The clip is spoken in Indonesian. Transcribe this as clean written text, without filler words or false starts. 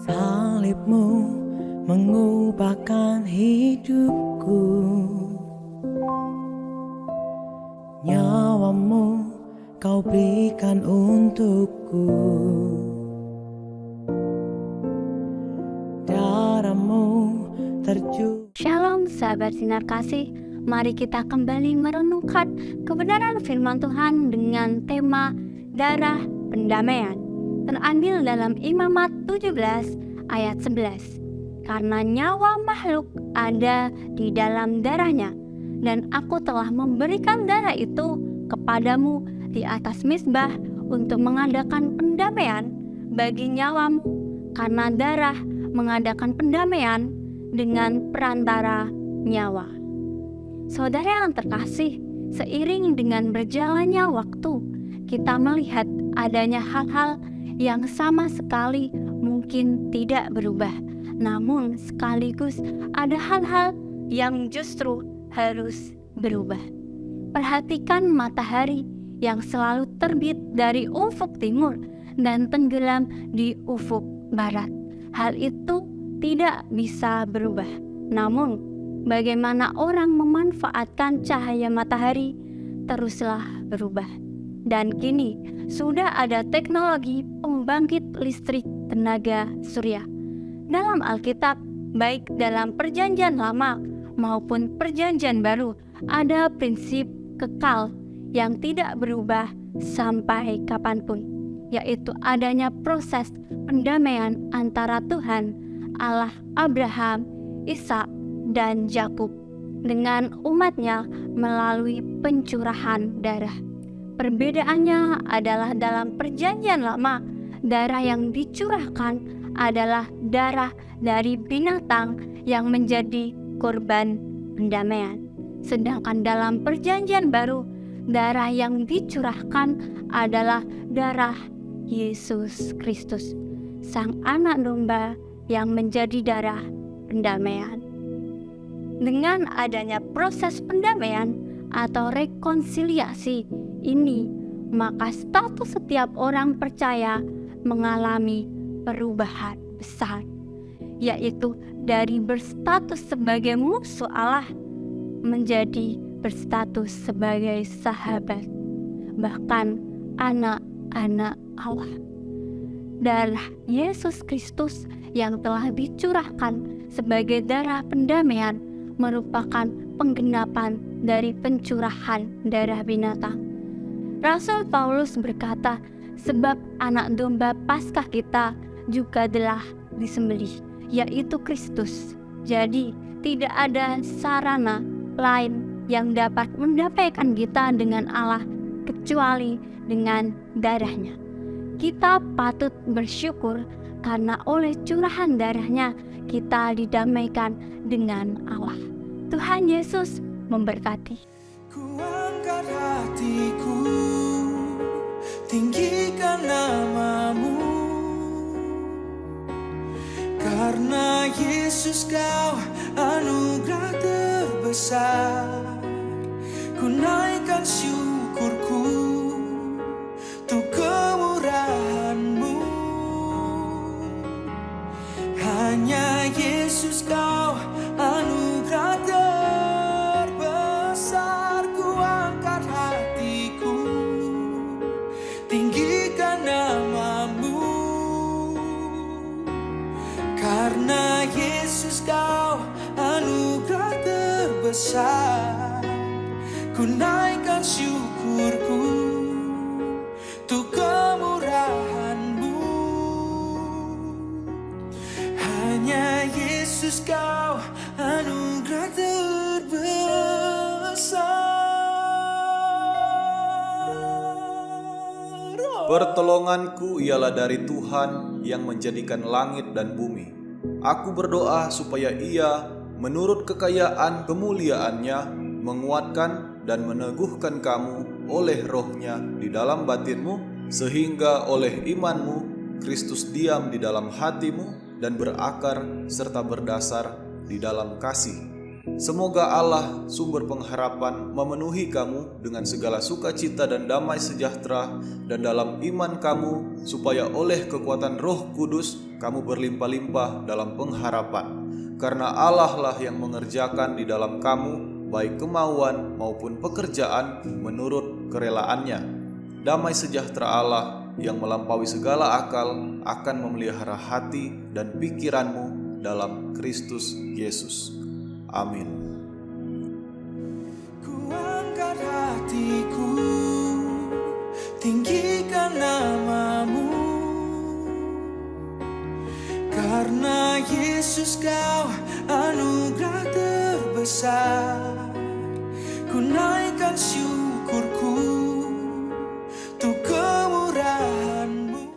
Salibmu mengubahkan hidupku, nyawamu kau berikan untukku, darahmu terjun. Shalom sahabat Sinar Kasih, mari kita kembali merenungkan kebenaran firman Tuhan dengan tema darah pendamaian, terambil dalam Imamat 17 ayat 11. Karena nyawa makhluk ada di dalam darahnya, dan aku telah memberikan darah itu kepadamu di atas mezbah untuk mengadakan pendamaian bagi nyawamu, karena darah mengadakan pendamaian dengan perantara nyawa. Saudara yang terkasih, seiring dengan berjalannya waktu, kita melihat adanya hal-hal yang sama sekali mungkin tidak berubah, namun sekaligus ada hal-hal yang justru harus berubah. Perhatikan matahari yang selalu terbit dari ufuk timur dan tenggelam di ufuk barat. Hal itu tidak bisa berubah. Namun, bagaimana orang memanfaatkan cahaya matahari teruslah berubah. Dan kini sudah ada teknologi pembangkit listrik tenaga surya. Dalam Alkitab, baik dalam Perjanjian Lama maupun Perjanjian Baru, ada prinsip kekal yang tidak berubah sampai kapanpun, yaitu adanya proses pendamaian antara Tuhan, Allah Abraham, Ishak, dan Yakub dengan umatnya melalui pencurahan darah. Perbedaannya adalah dalam Perjanjian Lama, darah yang dicurahkan adalah darah dari binatang yang menjadi korban pendamaian. Sedangkan dalam Perjanjian Baru, darah yang dicurahkan adalah darah Yesus Kristus, Sang Anak Domba yang menjadi darah pendamaian. Dengan adanya proses pendamaian atau rekonsiliasi ini, maka status setiap orang percaya mengalami perubahan besar, yaitu dari berstatus sebagai musuh Allah menjadi berstatus sebagai sahabat, bahkan anak-anak Allah. Darah Yesus Kristus yang telah dicurahkan sebagai darah pendamaian merupakan penggenapan dari pencurahan darah binatang. Rasul Paulus berkata, sebab anak domba Paskah kita juga telah disembelih, yaitu Kristus. Jadi tidak ada sarana lain yang dapat mendamaikan kita dengan Allah kecuali dengan darahnya. Kita patut bersyukur karena oleh curahan darahnya kita didamaikan dengan Allah. Tuhan Yesus memberkati. Ku angkat hatiku, tinggikan namamu, karena Yesus kau anugerah terbesar. Ku naikkan syukurku untuk kemurahan-Mu. Hanya Yesus kau anugerah terbesar. Ku angkat hatiku, tinggikan namamu, karena Yesus kau anugerah terbesar. Ku naikkan syukurku untuk kemurahan-Mu. Hanya Yesus kau anugerah terbesar. Pertolonganku ialah dari Tuhan yang menjadikan langit dan bumi. Aku berdoa supaya Ia menurut kekayaan kemuliaannya menguatkan dan meneguhkan kamu oleh rohnya di dalam batinmu, sehingga oleh imanmu Kristus diam di dalam hatimu dan berakar serta berdasar di dalam kasih. Semoga Allah, sumber pengharapan, memenuhi kamu dengan segala sukacita dan damai sejahtera dan dalam iman kamu, supaya oleh kekuatan Roh Kudus kamu berlimpah-limpah dalam pengharapan. Karena Allah lah yang mengerjakan di dalam kamu baik kemauan maupun pekerjaan menurut kerelaannya. Damai sejahtera Allah yang melampaui segala akal akan memelihara hati dan pikiranmu dalam Kristus Yesus. Amin. Ku angkat hatiku, tinggikan namamu, karena Yesus kau anugerah terbesar. Ku naikkan syukur